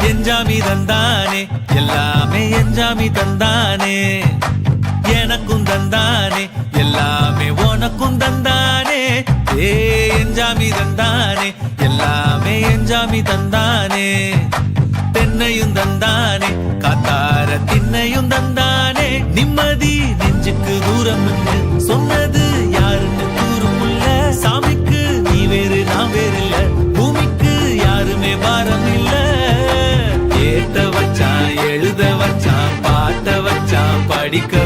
எஞ்சாமி தந்தானே எல்லாமே எஞ்சாமி தந்தானே எனக்கும் தந்தானே எல்லாமே உனக்கும் தந்தானே ஏ எஞ்சாமி தந்தானே எல்லாமே எஞ்சாமி தந்தானே தென்னையும் தந்தானே காத்தார திண்ணையும் தந்தானே நிம்மதி நெஞ்சுக்கு தூரம் சொன்னது யாருன்னு கூறுமுல்ல சாமிக்கு நீ வேறு நான் வேறு இல்ல பூமிக்கு யாருமே பாரம் இல்ல ஏத்த வச்சான் எழுத வச்சான் பாட்ட வச்சான் படிக்க